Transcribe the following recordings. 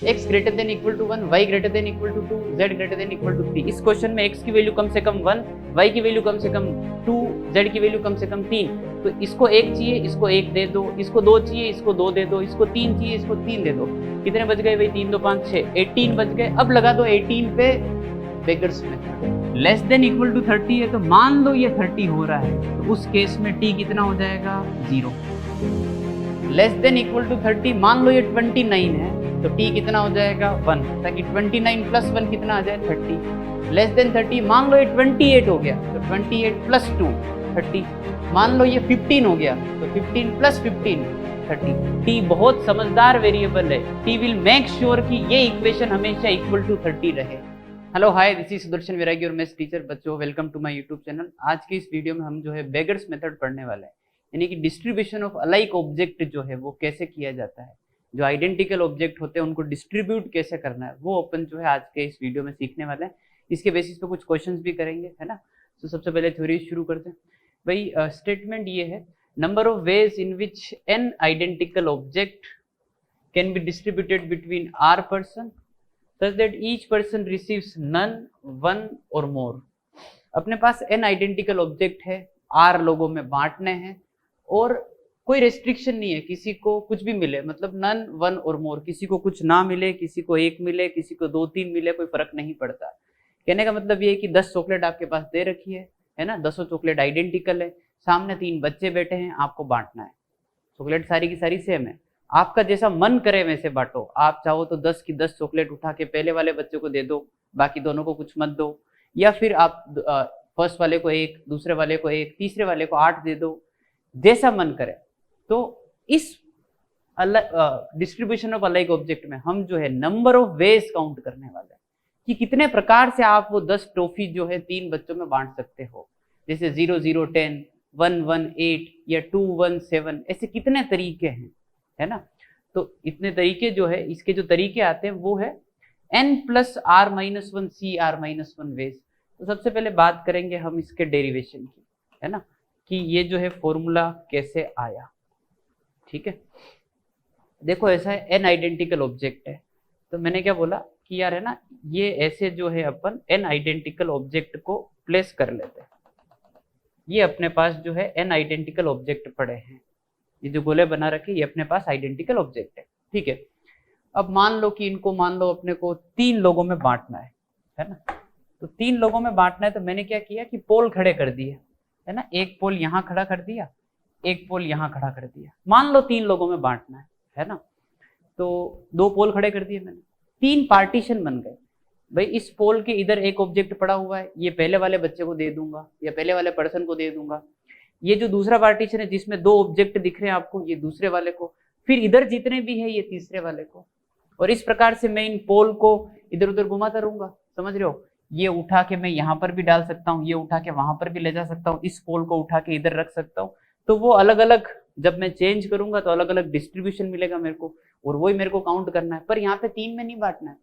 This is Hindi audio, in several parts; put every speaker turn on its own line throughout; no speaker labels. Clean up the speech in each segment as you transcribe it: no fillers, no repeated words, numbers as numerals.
x greater than equal to 1, y greater than equal to 2, z greater than equal to 3। इस क्वेश्चन में x की वैल्यू कम से कम 1, y की वैल्यू कम से कम 2, z की वैल्यू कम से कम 3। तो इसको 1 चाहिए, इसको 1 दे दो, इसको 2 चाहिए, इसको 2 दे दो, इसको 3 चाहिए, इसको 3 दे दो। कितने बच गए भाई? 3 2 5 6, 18 बच गए। अब लगा दो 18 पे beggars method. Less than equal to 30 है, तो मान लो ये 30 हो रहा है, तो उस केस में t कितना हो जाएगा? 0। लेस देन इक्वल टू 30, मान लो ये 29 है, तो t कितना हो जाएगा? 1, ताकि 29 प्लस 1 कितना आ जाए? 30। लेस देन 30, मान लो ये 28 हो गया, तो 28 प्लस 2 30। मान लो ये 15 हो गया, तो 15 प्लस 15 30। t बहुत समझदार वेरिएबल है, t विल मेक श्योर कि ये इक्वेशन हमेशा इक्वल टू 30 रहे। Hello hi, this is Sudarshan Vairagi और मैथ्स टीचर। बच्चों, welcome to my YouTube channel. आज की इस वीडियो में हम जो है बेगर्स मेथड पढ़ने वाले हैं, यानी कि डिस्ट्रीब्यूशन ऑफ अलाइक ऑब्जेक्ट जो है वो कैसे किया जाता है, जो आइडेंटिकल ऑब्जेक्ट होते हैं उनको डिस्ट्रीब्यूट कैसे करना है, वो अपन जो है आज के इस वीडियो में सीखने वाले हैं। इसके बेसिस पे कुछ क्वेश्चंस भी करेंगे, है ना। तो सबसे पहले थ्योरी शुरू करते हैं भाई। स्टेटमेंट ये है, number of ways in which N identical object can be distributed between R person such that each person receives none, one or more। अपने पास n आइडेंटिकल ऑब्जेक्ट है, r लोगों में बांटने हैं और कोई रेस्ट्रिक्शन नहीं है, किसी को कुछ भी मिले, मतलब नन, वन और मोर। किसी को कुछ ना मिले, किसी को एक मिले, किसी को 2 3 मिले, कोई फर्क नहीं पड़ता। कहने का मतलब ये है कि 10 चॉकलेट आपके पास दे रखी है ना, 10 चॉकलेट आइडेंटिकल है, सामने 3 बच्चे बैठे हैं, आपको बांटना है। चॉकलेट सारी की सारी सेम है, आपका जैसा मन करे वैसे बांटो। आप चाहो तो 10 की 10 चॉकलेट उठा के पहले वाले बच्चे को दे दो, बाकी दोनों को कुछ मत दो। या फिर आप फर्स्ट वाले को 1, दूसरे वाले को 1, तीसरे वाले को 8 दे दो, जैसा मन करे। तो इस डिस्ट्रीब्यूशन ऑफ अलाइक ऑब्जेक्ट में हम जो है नंबर ऑफ वेज काउंट करने वाले हैं कि कितने प्रकार से आप वो 10 टॉफी जो है 3 बच्चों में बांट सकते हो। जैसे 0 0 10, 1 1 8 या 2 1 7, ऐसे कितने तरीके हैं, है ना। तो इतने तरीके जो है, इसके जो तरीके आते हैं वो है n plus r minus 1 C R minus 1 ways. तो सबसे पहले बात करेंगे हम इसके डेरिवेशन की, है ना, कि ये जो है फॉर्मूला कैसे आया। ठीक है, देखो ऐसा है, n आइडेंटिकल ऑब्जेक्ट है, तो मैंने क्या बोला कि यार है ना, ये ऐसे जो है अपन n आइडेंटिकल ऑब्जेक्ट को प्लेस कर लेते हैं। ये अपने पास जो है n आइडेंटिकल ऑब्जेक्ट पड़े हैं, ये जो गोले बना रखे ये अपने पास आइडेंटिकल ऑब्जेक्ट है। ठीक है, अब मान लो कि इनको, मान लो अपने को 3 लोगों में बांटना है ना। तो 3 लोगों में बांटना है, तो मैंने क्या किया कि पोल खड़े कर दिए, है ना। एक पोल यहाँ खड़ा कर दिया, एक पोल यहाँ खड़ा कर दिया। मान लो 3 लोगों में बांटना है ना, तो 2 पोल खड़े कर दिए मैंने, 3 पार्टीशन बन गए। भाई इस पोल के इधर एक ऑब्जेक्ट पड़ा हुआ है, ये पहले वाले बच्चे को दे दूंगा या पहले वाले पर्सन को दे दूंगा। ये जो दूसरा पार्टीशन है जिसमें 2 ऑब्जेक्ट दिख रहे हैं आपको, ये दूसरे वाले को, फिर इधर जितने भी है ये तीसरे वाले को। और इस प्रकार से मैं इन पोल को इधर उधर घुमाता रहूंगा, समझ रहे हो। ये उठा के मैं यहाँ पर भी डाल सकता हूँ, ये उठा के वहां पर भी ले जा सकता हूँ, इस पोल को उठा के इधर रख सकता हूँ। तो वो अलग अलग, जब मैं चेंज करूंगा तो अलग अलग डिस्ट्रीब्यूशन मिलेगा मेरे को, और वही मेरे को काउंट करना है। पर यहाँ पे 3 में नहीं बांटना है,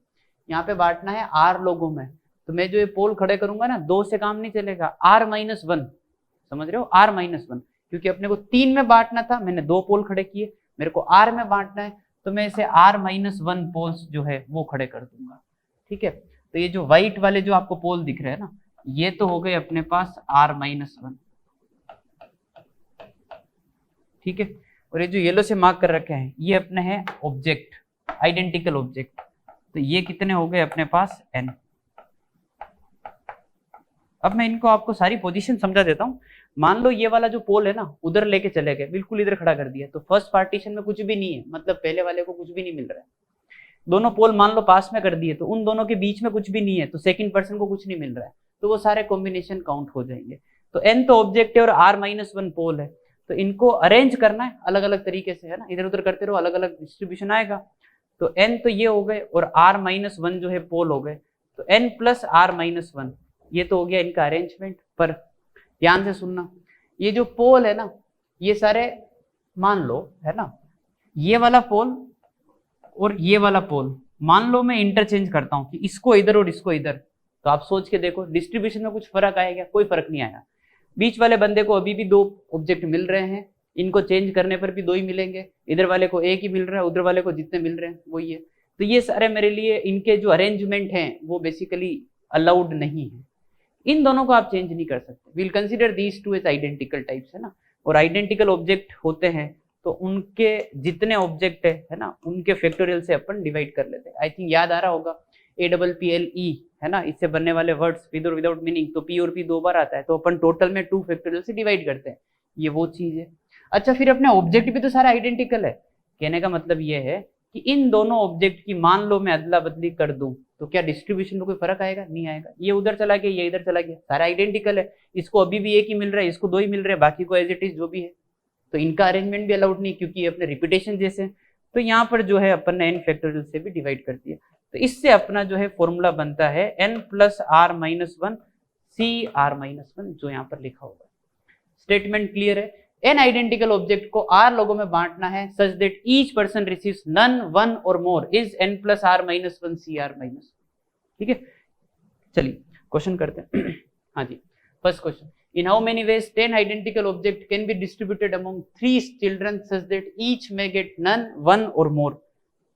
यहाँ पे बांटना है r लोगों में। तो मैं जो ये पोल खड़े करूंगा ना, 2 से काम नहीं चलेगा, r माइनस 1, समझ रहे हो, r माइनस 1, क्योंकि अपने को 3 में बांटना था, मैंने 2 पोल खड़े किए। मेरे को r में बांटना है, तो मैं इसे r माइनस 1 पोल्स जो है वो खड़े कर दूंगा। ठीक है, तो ये जो व्हाइट वाले जो आपको पोल दिख रहे हैं ना, ये तो हो गए अपने पास r माइनस 1। ठीक है, और ये जो येलो से मार्क कर रखे हैं ये अपने हैं ऑब्जेक्ट, आइडेंटिकल ऑब्जेक्ट। तो ये कितने हो गए अपने पास? n। अब मैं इनको आपको सारी पोजीशन समझा देता हूँ। मान लो ये वाला जो पोल है ना, उधर लेके चले गए, बिल्कुल इधर खड़ा कर दिया, तो फर्स्ट पार्टीशन में कुछ भी नहीं है, मतलब पहले वाले को कुछ भी नहीं मिल रहा है। दोनों पोल मान लो पास में कर दिए, तो उन दोनों के बीच में कुछ भी नहीं है, तो सेकंड पर्सन को कुछ नहीं मिल रहा है, तो वो सारे कॉम्बिनेशन काउंट हो जाएंगे। तो n तो ऑब्जेक्ट है और r माइनस 1 पोल है, तो इनको अरेंज करना है अलग अलग तरीके से, है ना। इधर उधर करते रहो, अलग अलग डिस्ट्रीब्यूशन आएगा। तो n तो ये हो गए और r माइनस 1 जो है पोल हो गए, तो n प्लस r माइनस 1, ये तो हो गया इनका अरेंजमेंट। पर ध्यान से सुनना, ये जो पोल है ना, ये सारे मान लो, है ना, ये वाला पोल और ये वाला पोल मान लो मैं इंटरचेंज करता हूं कि इसको इधर और इसको इधर, तो आप सोच के देखो डिस्ट्रीब्यूशन में कुछ फर्क आएगा? कोई फर्क नहीं आया। बीच वाले बंदे को अभी भी 2 ऑब्जेक्ट मिल रहे हैं, इनको चेंज करने पर भी 2 ही मिलेंगे। इधर वाले को 1 ही मिल रहा है, उधर वाले को जितने मिल रहे हैं वही है। तो ये सारे मेरे लिए इनके जो अरेंजमेंट हैं वो बेसिकली अलाउड नहीं है, इन दोनों को आप चेंज नहीं कर सकते। Will consider these two as identical types, है ना, और आइडेंटिकल ऑब्जेक्ट होते हैं तो उनके जितने ऑब्जेक्ट है ना, उनके फैक्टोरियल से अपन डिवाइड कर लेते हैं। आई थिंक याद आ रहा होगा APPLE, है ना, इससे बनने वाले वर्ड्स विद और विदाउट मीनिंग, तो P और P 2 बार आता है, तो अपन टोटल में 2 फैक्टोरियल से डिवाइड करते हैं, ये वो चीज है। अच्छा, फिर अपने ऑब्जेक्ट भी तो सारा आइडेंटिकल है। कहने का मतलब ये है कि इन दोनों ऑब्जेक्ट की मान लो मैं अदला बदली कर दूं तो क्या डिस्ट्रीब्यूशन में कोई फर्क आएगा? नहीं आएगा। ये उधर चला गया, ये इधर चला गया, सारा आइडेंटिकल है। इसको अभी भी एक ही मिल रहा है, इसको 2 ही मिल रहे हैं, बाकी को एज इट इज जो भी है। तो इनका अरेंजमेंट भी अलाउड नहीं, क्योंकि ये अपने रिपीटेशन जैसे। तो यहाँ पर जो है अपन ने n फैक्टोरियल से भी डिवाइड कर दिया। तो इससे अपना जो है फॉर्मूला बनता है n + r-1 CR-1, जो यहाँ पर लिखा होगा। स्टेटमेंट क्लियर है? n आइडेंटिकल ऑब्जेक्ट को r लोगों में बांटना है such that each person receives none, one और more is n + r-1 CR-1। ठीक है, चलिए क्वेश्चन करते हैं। हाँ जी, first question, in how many ways 10 identical object can be distributed among 3 children such that each may get none, one or more।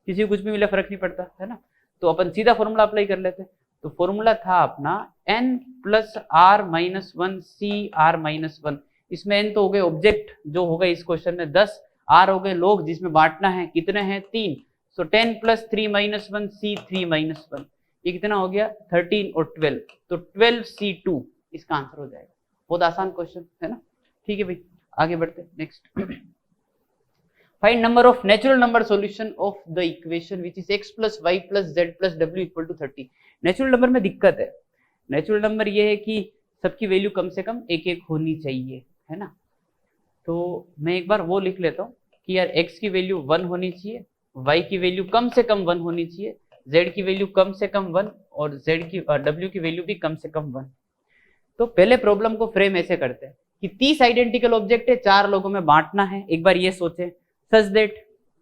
किसी को कुछ भी मिले फर्क नहीं पड़ता, है ना। तो अपन सीधा फॉर्मूला अप्लाई कर लेते हैं। तो फॉर्मूला था अपना n + r-1 CR-1। इसमें n तो हो गए ऑब्जेक्ट जो हो गए इस क्वेश्चन में 10, r हो गए लोग जिसमें बांटना है, कितने हैं 3, सो 10 + 3-1 C3-1, ये कितना हो गया 13 और 12, तो 12 C2 इसका आंसर हो जाएगा। बहुत आसान क्वेश्चन है ना। ठीक है भाई, आगे बढ़ते हैं। Next, find number of natural number solution of the equation which is x + y + z + w = 30। Natural number में दिक्कत है। नेचुरल नंबर ये है कि सबकी वैल्यू कम से कम एक एक होनी चाहिए, है ना। तो मैं एक बार वो लिख लेता हूँ कि यार x की वैल्यू 1 होनी चाहिए, y की वैल्यू कम से कम 1 होनी चाहिए, z की वैल्यू कम से कम 1 और w की वैल्यू भी कम से कम 1। तो पहले प्रॉब्लम को फ्रेम ऐसे करते हैं कि 30 आइडेंटिकल ऑब्जेक्ट है, 4 लोगों में बांटना है। एक बार ये सोचें सच दैट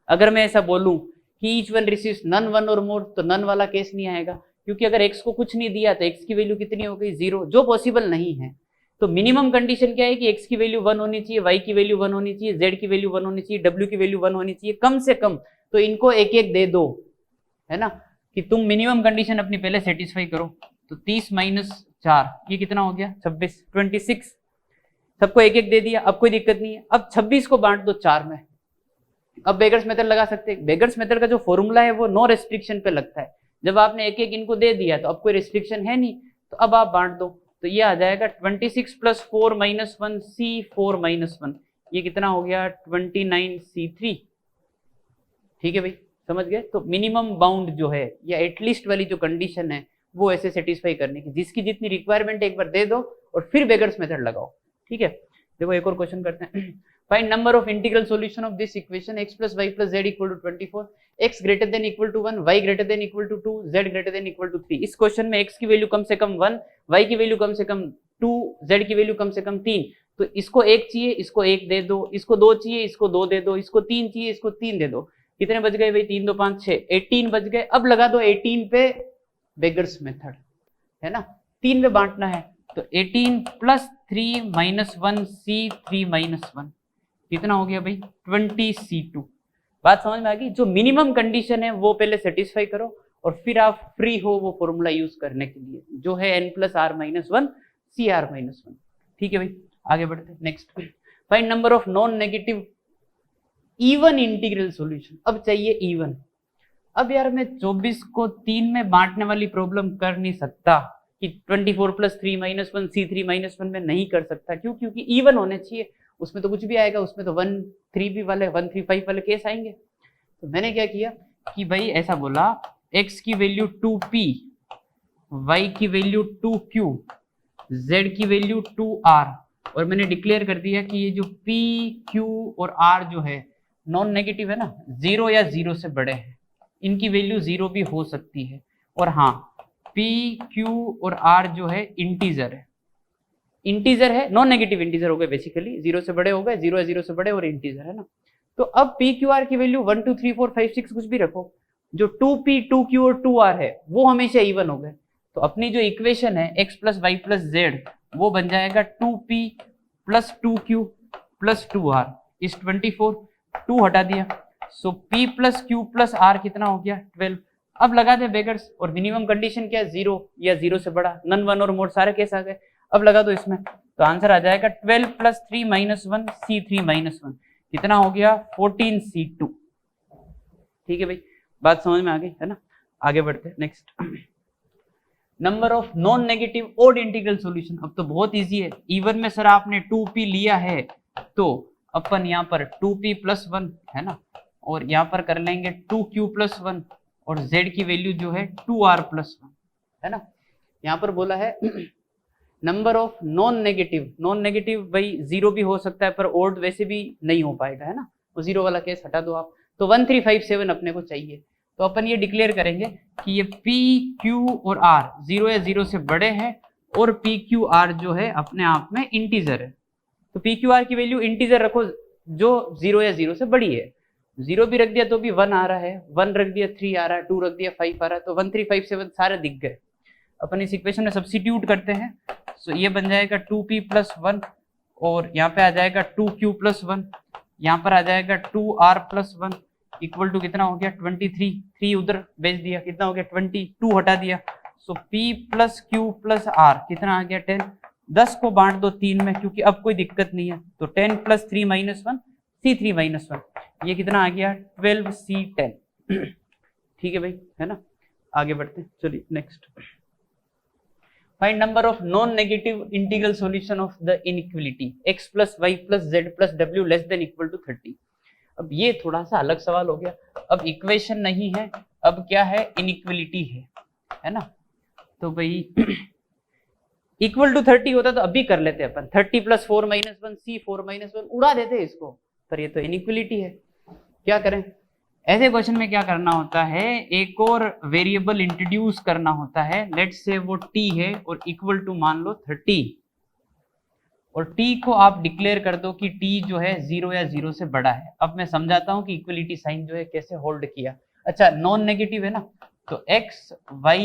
अगर मैं ऐसा बोलूं कि each one receives none, one और मोर, तो नन वाला केस नहीं आएगा, क्योंकि अगर x को कुछ नहीं दिया तो x की वैल्यू कितनी हो गई 0, जो पॉसिबल नहीं है। तो मिनिमम कंडीशन क्या है कि x की वैल्यू 1 होनी चाहिए, y की वैल्यू 1 होनी चाहिए, z की वैल्यू 1 होनी चाहिए, w की वैल्यू 1 होनी चाहिए कम से कम। तो इनको एक एक दे दो, है ना, कि तुम मिनिमम कंडीशन अपनी पहले सेटिस्फाई करो। तो 30 - 4 ये कितना हो गया 26, 26 सबको एक एक दे दिया। अब कोई दिक्कत नहीं है, अब 26 को बांट दो 4 में। अब बेगर्स मेथड लगा सकते हैं। बेगर्स मेथड का जो फॉर्मूला है वो नो रेस्ट्रिक्शन पे लगता है। जब आपने एक एक इनको दे दिया तो अब कोई रेस्ट्रिक्शन है नहीं, तो अब आप बांट दो। तो ये आ जाएगा 26 + 4-1 C4-1, ये कितना हो गया 29 C3। ठीक है भाई, समझ गए। तो मिनिमम बाउंड जो है या एटलीस्ट वाली जो कंडीशन है वो ऐसे सेटिस्फाई करने की, जिसकी जितनी रिक्वायरमेंट है एक बार दे दो और फिर बेगर्स मेथड लगाओ। ठीक है, देखो एक और क्वेश्चन करते हैं। Find number of integral solution of this equation x + y + z = 24, x > 1, y > 2, z > 3। इस क्वेश्चन में x की वैल्यू कम से कम 1, y की वैल्यू कम से कम 2, z की वैल्यू कम से कम 3। तो इसको 1 चाहिए, इसको 1 दे दो, इसको 2 चाहिए, इसको 2 दे दो, इसको 3 चाहिए, इसको 3 दे दो। कितने बच गए भाई 3, 2, 5, 6, 18 बच गए। अब लगा दो 18 पे बेगर्स मेथड, है ना, 3 में बांटना है। तो 18 + 3 - 1 C3-1 कितना हो गया भाई 20 C2। बात समझ में आ गई। जो मिनिमम कंडीशन है वो पहले सेटिस्फाई करो और फिर आप फ्री हो वो फॉर्मूला यूज करने के लिए, जो है n + r-1 CR-1। ठीक है भाई, आगे बढ़ते हैं। Next, find number of non negative even integral solution. अब चाहिए इवन। अब यार मैं 24 को 3 में बांटने वाली प्रॉब्लम कर नहीं सकता कि 24 + 3-1 C3-1 में नहीं कर सकता। क्यों? क्योंकि इवन होने चाहिए, उसमें तो कुछ भी आएगा, उसमें तो 1 3 भी वाले 1 3 5 वाले केस आएंगे। तो मैंने क्या किया कि भाई ऐसा बोला x की वैल्यू 2p, y की वैल्यू 2q, z की वैल्यू 2r, और मैंने डिक्लेयर कर दिया कि ये जो p q और r जो है नॉन नेगेटिव है ना, 0 या 0 से बड़े हैं, इनकी वैल्यू 0 भी हो सकती है। और हाँ, p q और r जो है इंटीजर है, इंटीजर है, नॉन नेगेटिव इंटीजर हो गए बेसिकली, 0 से बड़े हो गए, 0 है 0 से बड़े और इंटीजर है ना। तो अब p q r की वैल्यू 1 2 3 4 5 6 कुछ भी रखो, जो 2p 2q और 2r है वो हमेशा इवन हो गए। तो अपनी जो इक्वेशन है x + y + z वो बन जाएगा 2p + 2q + 2r इस 24, 2 हटा दिया, सो p plus Q plus r कितना हो गया 12। अब लगा दे बेगर्स, और मिनिमम कंडीशन क्या है 0 या 0 से बड़ा, नन वन और मोड सारे केस आ गए। अब लगा दो इसमें, तो आंसर आ जाएगा 12 प्लस 3 माइनस 1 C3 माइनस 1 कितना हो गया 14 C2। ठीक है भाई, बात समझ में आ गई है ना। आगे बढ़ते हैं next. Number of non negative odd integral solution. अब तो बहुत इजी है, इवन में सर आपने 2p लिया है तो अपन यहाँ पर 2p प्लस 1 है ना, और यहाँ पर कर लेंगे 2q प्लस 1 और z की वैल्यू जो है 2r प्लस 1 है ना। यहाँ पर बोला है नंबर ऑफ नॉन नेगेटिव भाई जीरो भी हो सकता है पर ओड वैसे भी नहीं हो पाएगा है ना, वो जीरो वाला केस हटा दो आप। तो 1357 अपने को चाहिए, तो अपन ये डिक्लेयर करेंगे कि ये p q और r 0 या 0 से बड़े हैं और p q r जो है अपने आप में इंटीजर है। तो p q r की वैल्यू इंटीजर रखो जो 0 या 0 से बड़ी है। 0 भी रख दिया तो भी 1 आ रहा है, 1 रख दिया 3 आ रहा है, 2 रख दिया 5 आ रहा है, तो 1357 सारे दिख गए। अपन इस इक्वेशन में सब्स्टिट्यूट करते हैं, तो ये बन जाएगा 2p प्लस 1 और यहाँ पे आ जाएगा 2q प्लस 1, यहाँ पर आ जाएगा 2r प्लस 1 इक्वल टू कितना हो गया 23। 3 उधर भेज दिया, कितना हो गया 20, 2 हटा दिया, सो p plus q plus r कितना आ गया 10। 10 को बांट दो 3 में क्योंकि अब कोई दिक्कत नहीं है, तो 10 प्लस 3 माइनस 1 C3 माइनस 1 ये कितना आ गया 12C10। ठीक है भाई है ना। आगे बढ़ते हैं, चलिए next. Find number of non negative integral solution of the inequality x plus y plus z plus डब्ल्यू लेस देन इक्वल टू 30। अब ये थोड़ा सा अलग सवाल हो गया, अब इक्वेशन नहीं है, अब क्या है इनइक्वालिटी है ना। तो भाई इक्वल टू 30 होता तो अभी कर लेते अपन, 30 प्लस 4 माइनस 1 C4 माइनस 1 उड़ा देते इसको, पर ये तो इनइक्वालिटी है, क्या करें। ऐसे क्वेश्चन में क्या करना होता है, एक और वेरिएबल इंट्रोड्यूस करना होता है। लेट्स से वो t है और इक्वल टू मान लो 30, और t को आप डिक्लेयर कर दो कि t जो है 0 या 0 से बड़ा है। अब मैं समझाता हूं कि इक्वलिटी साइन जो है कैसे होल्ड किया। अच्छा नॉन नेगेटिव है ना, तो x y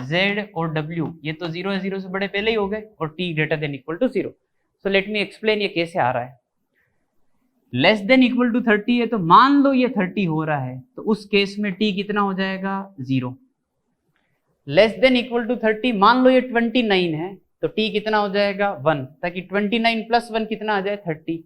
z और w ये तो 0 या 0 से बड़े पहले ही हो गए और t greater than equal to 0। So let me explain ये कैसे आ रहा है। लेस देन इक्वल टू 30 है, तो मान लो ये 30 हो रहा है, तो उस केस में t कितना हो जाएगा 0। लेस देन इक्वल टू 30 मान लो ये 29 है, तो t कितना हो जाएगा 1, ताकि 29 प्लस 1 कितना आ जाए 30।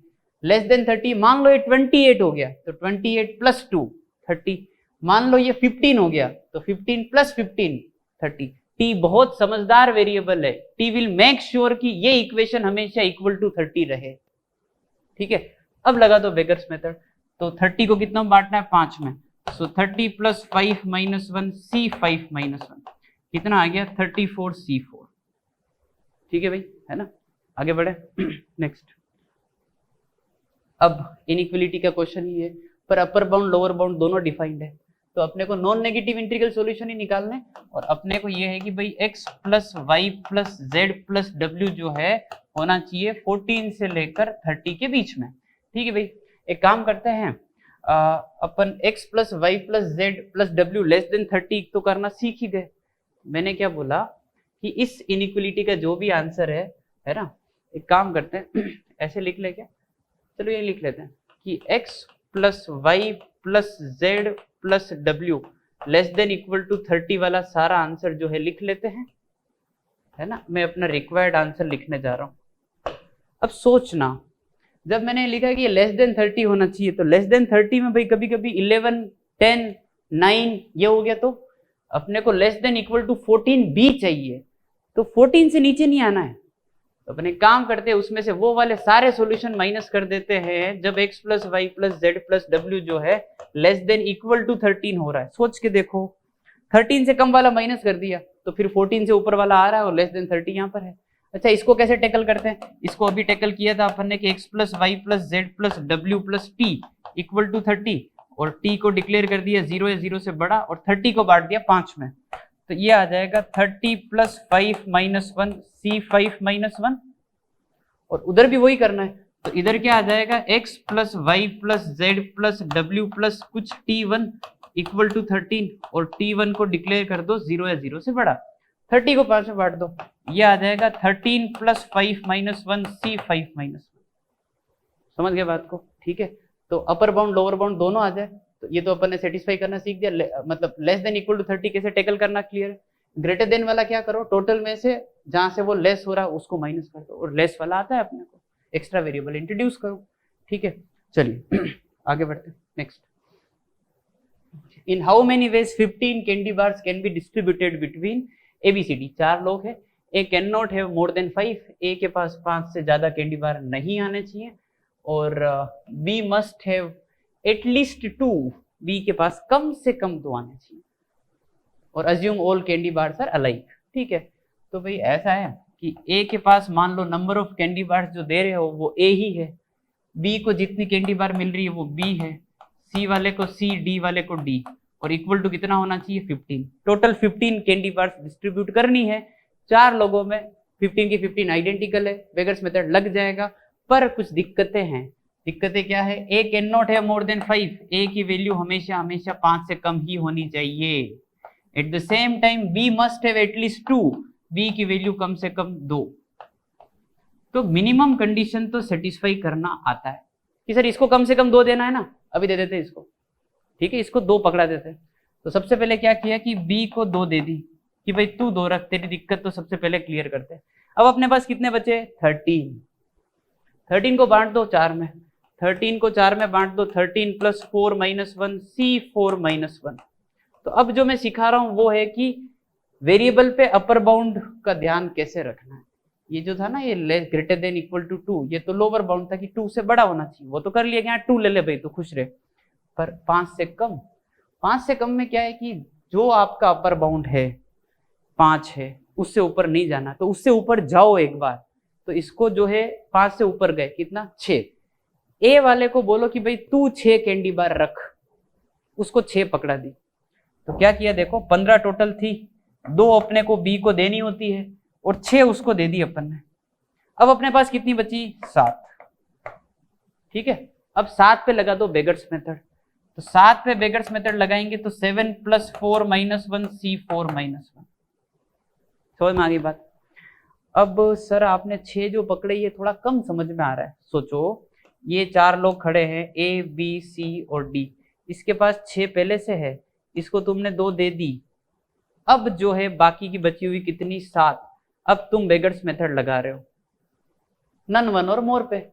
लेस देन 30 मान लो ये 28 हो गया, तो 28 प्लस 2 30। मान लो ये 15 हो गया, तो 15 प्लस 15 30। t बहुत समझदार वेरिएबल है, t विल मेक श्योर कि ये इक्वेशन हमेशा इक्वल टू 30 रहे। ठीक है, अब लगा दो बेगर्स मेथड, तो 30 को कितना बांटना है 5 में, सो 30 प्लस 5 माइनस 1 C5 माइनस 1 कितना आ गया 34 C4। ठीक है भाई है ना। आगे बढ़े नेक्स्ट। अब इनइक्वालिटी का क्वेश्चन ही है, पर अपर बाउंड लोअर बाउंड दोनों डिफाइंड है, तो अपने को नॉन नेगेटिव इंटीग्रल सॉल्यूशन ही निकालना है, और अपने को ये है कि भाई x plus y plus z plus डब्ल्यू जो है होना चाहिए 14 से लेकर 30 के बीच में। ठीक है भाई, एक काम करते हैं, अपन x plus y plus z plus डब्ल्यू लेस देन 30 तो करना सीख ही गए। मैंने क्या बोला कि इस इनइक्वालिटी का जो भी आंसर है ना, एक काम करते हैं ऐसे लिख ले क्या, चलो ये लिख लेते हैं कि x plus y plus z plus डब्ल्यू लेस देन इक्वल टू 30 वाला सारा आंसर जो है लिख लेते हैं, है ना। मैं अपना रिक्वायर्ड आंसर लिखने जा रहा हूं। अब सोचना, जब मैंने लिखा कि ये लेस देन 30 होना चाहिए, तो लेस देन 30 में भाई कभी कभी 11 10 9 ये हो गया, तो अपने को लेस देन इक्वल टू 14 भी चाहिए, तो 14 से नीचे नहीं आना है। तो अपने काम करते हैं, उसमें से वो वाले सारे सॉल्यूशन माइनस कर देते हैं जब x plus y plus z plus डब्ल्यू जो है लेस देन इक्वल टू 13 हो रहा है। सोच के देखो, 13 से कम वाला माइनस कर दिया तो फिर 14 से ऊपर वाला आ रहा है और लेस देन 30 यहाँ पर है। अच्छा इसको कैसे टैकल करते हैं, इसको अभी टैकल किया था अपन ने कि x plus y plus z plus डब्ल्यू प्लस टी इक्वल टू 30, और t को डिक्लेयर कर दिया 0 या 0 से बड़ा, और 30 को बांट दिया 5 में, तो ये आ जाएगा 30 प्लस 5 माइनस 1 C5 माइनस 1, और उधर भी वही करना है, तो इधर क्या आ जाएगा x plus y plus z plus डब्ल्यू प्लस कुछ t1 इक्वल टू 13, और t1 को डिक्लेयर कर दो 0 या 0 से बड़ा, 30 को 5 में बांट दो, ये आ जाएगा 13 प्लस 5 माइनस 1 C5 माइनस 1। समझ गए बात को, ठीक है। तो अपर बाउंड लोअर बाउंड दोनों आ जाए, तो ये तो अपन ने सेटिस्फाई करना सीख दिया, मतलब लेस देन इक्वल टू 30 कैसे टैकल करना क्लियर। ग्रेटर देन वाला क्या करो, टोटल में से जहां से वो लेस हो रहा है उसको माइनस कर दो, और लेस वाला आता है अपने को, एक्स्ट्रा वेरिएबल इंट्रोड्यूस करो। ठीक है, चलिए आगे बढ़ते हैं। Next, in how many ways 15 candy bars can be distributed between ABCD। 4 लोग हैं, A can not have more than 5, A के पास 5 से ज्यादा कैंडी बार नहीं आने चाहिए, और B must have at least 2, B के पास कम से कम 2 आने चाहिए, और assume all candy bars are alike. ठीक है, तो भाई ऐसा है कि ए के पास मान लो नंबर ऑफ कैंडी बार्स जो दे रहे हो वो ए ही है, बी को जितनी कैंडी बार मिल रही है वो बी है, सी वाले को सी, डी वाले को डी, और इक्वल टू कितना होना चाहिए 15। टोटल 15 कैंडी बार्स डिस्ट्रीब्यूट करनी है 4 लोगों में, 15 की 15 आइडेंटिकल है, बेगर्स मेथड लग जाएगा। पर कुछ दिक्कतें हैं। दिक्कतें क्या है, A can not have more than 5, A की वैल्यू हमेशा हमेशा 5 से कम ही होनी चाहिए। At the same time B must have at least 2, B की वैल्यू कम से कम 2। तो मिनिमम कंडीशन तो सेटिस्फाई करना आता है कि सर इसको कम से कम 2 देना है ना, अभी दे देते इसको। ठीक है, इसको 2 पकड़ा देते। तो सबसे पहले क्या किया कि बी को 2 दे दी कि भाई तू 2 रख, तेरी दिक्कत तो सबसे पहले क्लियर करते हैं। अब अपने पास कितने बचे, 13 को बांट दो 4 में, 13 को 4 में बांट दो, 13 + 4 - 1 C4 - 1। तो अब जो मैं सिखा रहा हूं वो है कि वेरिएबल पे अपर बाउंड का ध्यान कैसे रखना है। ये जो था ना, ये ग्रेटर देन इक्वल टू 2, ये तो लोअर बाउंड था कि 2 से बड़ा होना चाहिए, वो तो कर लिया, यहाँ 2 ले ले भाई तो खुश रहे। पर 5 से कम, 5 से कम में क्या है कि जो आपका अपर बाउंड है 5 है, उससे ऊपर नहीं जाना। तो उससे ऊपर जाओ एक बार, तो इसको जो है 5 से ऊपर गए कितना, 6। ए वाले को बोलो कि भाई तू 6 कैंडी बार रख, उसको 6 पकड़ा दी। तो क्या किया देखो, 15 टोटल थी, 2 अपने को बी को देनी होती है और 6 उसको दे दी अपन ने। अब अपने पास कितनी बची, 7। ठीक है, अब 7 पे लगा दो बेगर्स मेथड। तो 7 पे बेगर्स मेथड लगाएंगे तो 7 + 4 - 1 C4 - 1। समझ में आ गई बात। अब सर आपने 6 जो पकड़े ये थोड़ा कम समझ में आ रहा है। सोचो ये 4 लोग खड़े हैं A, B, C और D, इसके पास 6 पहले से है, इसको तुमने 2 दे दी। अब जो है बाकी की बची हुई कितनी, 7। अब तुम बेगर्स मेथड लगा रहे हो नन, वन और मोर पे।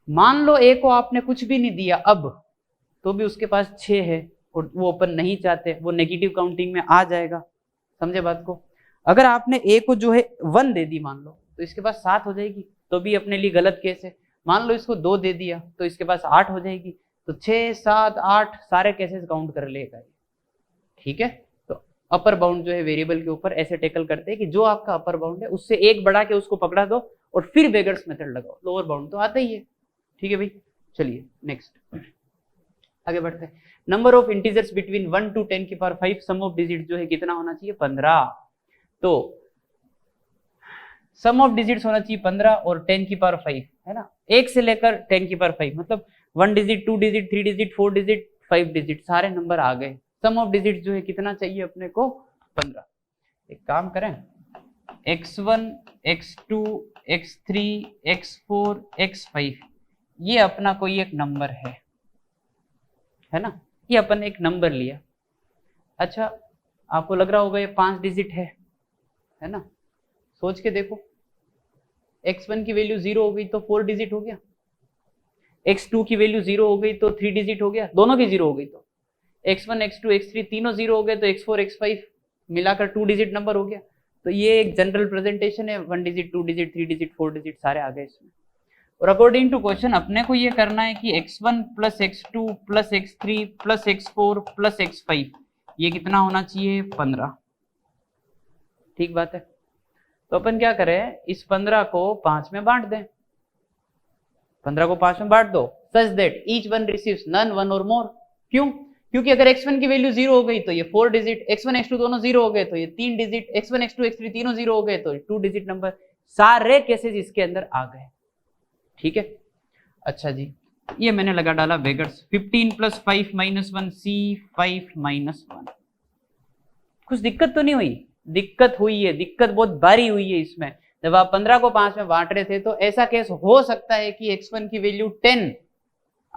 मान लो ए को आपने कुछ भी नहीं दिया अब, तो भी उसके पास 6 है और वो अपन नहीं चाहते, वो नेगेटिव काउंटिंग में आ जाएगा। समझे बात को। अगर आपने ए को जो है 1 दे दी मान लो, तो इसके पास 7 हो जाएगी, तो भी अपने लिए गलत केस है। मान लो इसको 2 दे दिया तो इसके पास 8 हो जाएगी। तो 6, 7, 8 सारे केसेस काउंट कर लेगा। ठीक है, तो अपर बाउंड जो है वेरिएबल के ऊपर ऐसे टेकल करते हैं कि जो आपका अपर बाउंड है उससे 1 बढ़ा के उसको पकड़ा दो और फिर बेगर्स मेथड लगाओ। लोअर बाउंड तो आता ही है। ठीक है भाई, चलिए नेक्स्ट आगे बढ़ते हैं। Number of integers between 1 to 10 की पावर 5, सम ऑफ डिजिट जो है कितना होना चाहिए, 15। तो सम ऑफ डिजिट्स होना चाहिए 15 और 10 की पावर 5 है ना, 1 से लेकर 10 की पावर 5, मतलब 1 digit, 2 digit, 3 digit, 4 digit, 5 digit, सारे नंबर आ गए। सम ऑफ डिजिट जो है कितना चाहिए अपने को, 15। एक काम करें, x1, x2, x3, x4, x5 ये अपना कोई एक नंबर है ना, ये अपन एक नंबर लिया। अच्छा आपको लग रहा होगा ये 5 डिजिट है ना, सोच के देखो, x1 की वैल्यू 0 हो गई तो 4 डिजिट हो गया, x2 की वैल्यू 0 हो गई तो 3 डिजिट हो गया, दोनों की 0 हो गई तो x1, x2, x3 तीनों 0 हो गए तो x4, x5 मिलाकर 2 डिजिट नंबर हो गया। तो ये एक जनरल प्रेजेंटेशन है, 1 डिजिट, 2 डिजिट, 3 डिजिट, 4 डिजिट सारे आ गए इसमें। और अकॉर्डिंग टू क्वेश्चन अपने को ये करना है कि x1 + x2 + x3 + x4 + x5 ये कितना होना चाहिए, 15। ठीक बात है। तो अपन क्या करें, इस 15 को 5 में बांट दें। 15 को 5 में बांट दो such that each one receives none, one और मोर। क्यों? क्योंकि अगर x1 की वैल्यू 0 हो गई तो ये 4 डिजिट, x1 x2 दोनों 0 हो गए तो ये 3 डिजिट, x1 x2 x3 तीनों 0 हो गए तो 2 डिजिट नंबर, सारे केसेस इसके अंदर आ गए। ठीक है, अच्छा जी, ये मैंने लगा डाला बेगर्स। 15 + 5 - 1 C5 - 1। कुछ दिक्कत तो नहीं हुई? दिक्कत हुई है, दिक्कत बहुत भारी हुई है इसमें। जब आप 15 को 5 में बांट रहे थे तो ऐसा केस हो सकता है कि x1 की वैल्यू 10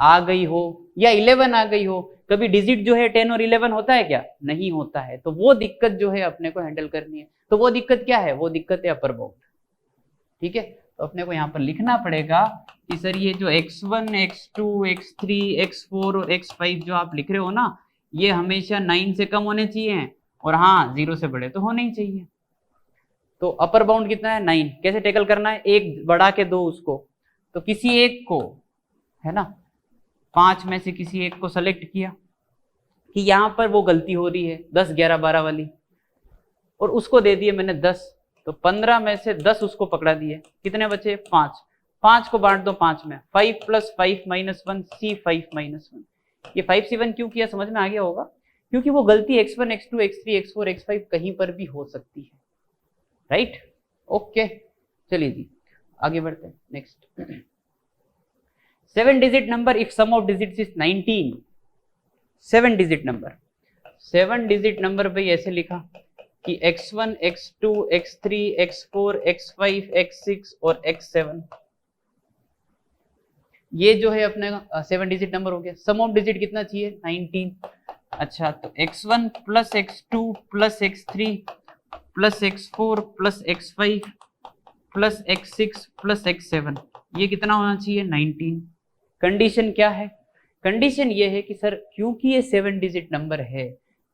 आ गई हो या 11 आ गई हो, कभी डिजिट जो है 10 और 11 होता है क्या? नहीं होता है। तो वो दिक्कत जो है अपने को हैंडल करनी है। तो वो दिक्कत क्या है? वो दिक्कत है अपर बाउंड। ठीक है, तो अपने को यहाँ पर लिखना पड़ेगा कि सर ये जो x1, x2, x3, x4 और x5 जो आप लिख रहे हो ना, ये हमेशा 9 से कम होने चाहिए और हाँ 0 से बड़े तो होने ही चाहिए। तो अपर बाउंड कितना है? 9। कैसे टेकल करना है? एक बढ़ा के दो उसको, तो किसी एक को, है ना, 5 में से किसी एक को सेलेक्ट किया कि यहाँ पर वो गलती हो रही है 10, 11, 12 वाली, और उसको दे दिए मैंने 10, तो 15 में से 10 उसको पकड़ा दिए, कितने बचे? 5। 5 को बांट दो 5 में, 5 + 5 - 1 C5 - 1। ये 5C1 क्यों किया समझ में आ गया होगा? क्योंकि वो गलती x1, x2, x3, x4, x5 कहीं पर भी हो सकती है। राइट, ओके, चलिए जी आगे बढ़ते हैं। Next, 7 digit number if sum of digits is 19। 7 digit number, 7 digit number भाई ऐसे लिखा कि x1, x2, x3, x4, x5, x6 और x7, ये जो है अपने 7 डिजिट नंबर हो गया। सम ऑफ डिजिट कितना चाहिए? 19। अच्छा, तो x1 + x2 + x3 + x4 + x5 + x6 + x7, ये कितना होना चाहिए? 19। कंडीशन क्या है? कंडीशन ये है कि सर क्योंकि ये 7 डिजिट नंबर है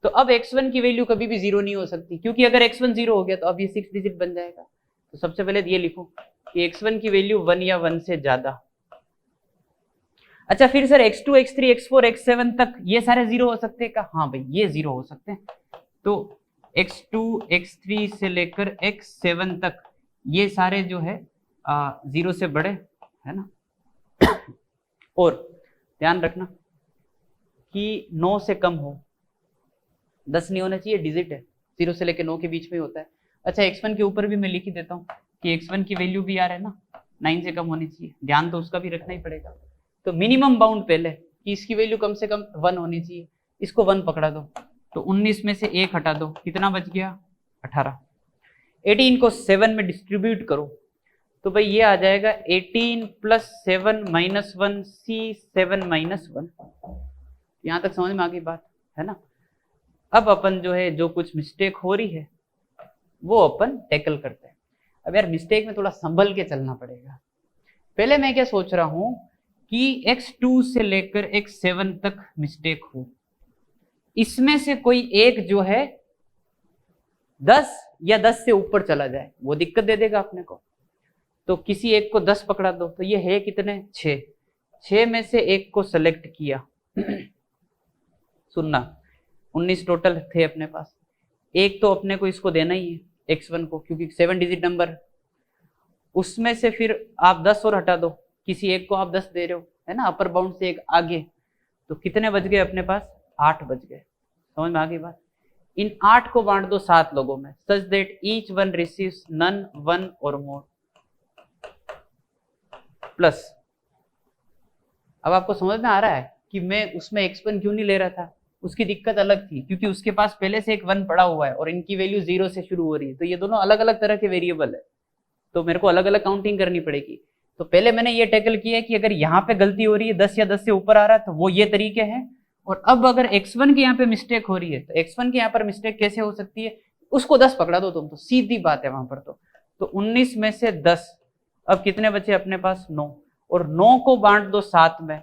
तो अब x1 की वैल्यू कभी भी 0 नहीं हो सकती, क्योंकि अगर x1 0 हो गया तो अब ये 6 डिजिट बन जाएगा। तो सबसे पहले ये लिखो कि x1 की वैल्यू 1 या 1 से ज्यादा। अच्छा, फिर sir x2, x3, x4, x7 तक ये सारे 0 हो सकते हैं क्या? हाँ भाई, ये 0 हो सकते हैं। तो x2, x3 से लेकर x7 तक ये सारे जो है 0 से बड़े, है ना। और ध्यान रखना कि 9 से कम हो, 10 नहीं होना चाहिए, डिजिट है, 0 से लेकर 9 के बीच में होता है। अच्छा, x1 के ऊपर भी मैं लिख ही देता हूँ कि x1 की वैल्यू भी यार है ना 9 से कम होनी चाहिए, ध्यान तो उसका भी रखना ही पड़ेगा। तो मिनिमम बाउंड पहले कि इसकी वैल्यू कम से कम 1 होनी चाहिए, इसको 1 पकड़ा दो, तो 19 में से 1 हटा दो, कितना बच गया? 18। 18 को 7 में डिस्ट्रीब्यूट करो तो भाई ये आ जाएगा 18 + 7 - 1 C7 - 1। यहां तक समझ में आ गई बात, है ना। अब अपन जो है जो कुछ मिस्टेक हो रही है वो अपन टैकल करते हैं। अब यार मिस्टेक में थोड़ा संभल के चलना पड़ेगा। पहले मैं क्या सोच रहा हूं कि x2 से लेकर x7 तक मिस्टेक हो, इसमें से कोई एक जो है 10 या 10 से ऊपर चला जाए, वो दिक्कत दे देगा अपने को। तो किसी एक को 10 पकड़ा दो, तो ये है कितने? 6। 6 में से एक को सेलेक्ट किया सुनना, 19 टोटल थे अपने पास, एक तो अपने को इसको देना ही है x1 को, क्योंकि 7 डिजिट नंबर। उसमें से फिर आप 10 और हटा दो, किसी एक को आप 10 दे रहे हो, है ना, अपर बाउंड से एक आगे, तो कितने बच गए अपने पास? 8 बच गए। समझ में आ गई बात? इन 8 को बांट दो 7 लोगों में, such that each one receives none, 1 और मोर प्लस। अब आपको समझ में आ रहा है कि मैं उसमें x1 क्यों नहीं ले रहा था? उसकी दिक्कत अलग थी, क्योंकि उसके पास पहले से एक 1 पड़ा हुआ है और इनकी वैल्यू 0 से शुरू हो रही है, तो ये दोनों अलग अलग तरह के वेरिएबल है, तो मेरे को अलग अलग काउंटिंग करनी पड़ेगी। तो पहले मैंने ये टैकल किया कि अगर यहाँ पे गलती हो रही है 10 या 10 से ऊपर आ रहा है तो वो ये तरीके हैं, और अब अगर x1 के यहाँ पे मिस्टेक हो रही है तो x1 के यहाँ पर मिस्टेक कैसे हो सकती है? उसको 10 पकड़ा दो तुम, तो सीधी बात है वहां पर। तो 19 में से 10, अब कितने बचे अपने पास? 9, और 9 को बांट दो 7 में,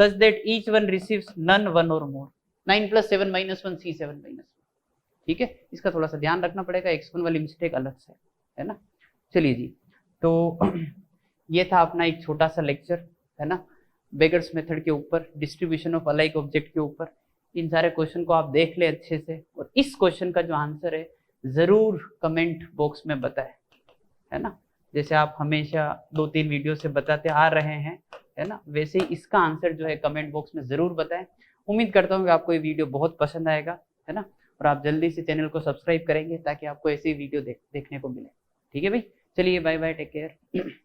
such that each one receives none, 1 और मोर। 9 + 7 - 1 C7 - 1। ठीक है, इसका थोड़ा सा ध्यान रखना पड़ेगा, x1 वाली मिस्टेक अलग से है ना। चलिए जी, तो ये था अपना एक छोटा सा लेक्चर, है ना, बेगर्स मेथड के ऊपर, डिस्ट्रीब्यूशन ऑफ अलाइक ऑब्जेक्ट के ऊपर। इन सारे क्वेश्चन को आप देख ले अच्छे से, और इस क्वेश्चन का जो आंसर है जरूर कमेंट बॉक्स में बताएं, है ना। जैसे आप हमेशा 2-3 वीडियो से बताते आ रहे हैं, है ना, वैसे ही इसका आंसर जो है कमेंट बॉक्स में जरूर बताएं। उम्मीद करता हूँ कि आपको ये वीडियो बहुत पसंद आएगा, है ना, और आप जल्दी से चैनल को सब्सक्राइब करेंगे ताकि आपको ऐसी वीडियो देखने को मिले। ठीक है भाई, चलिए बाय बाय, टेक केयर।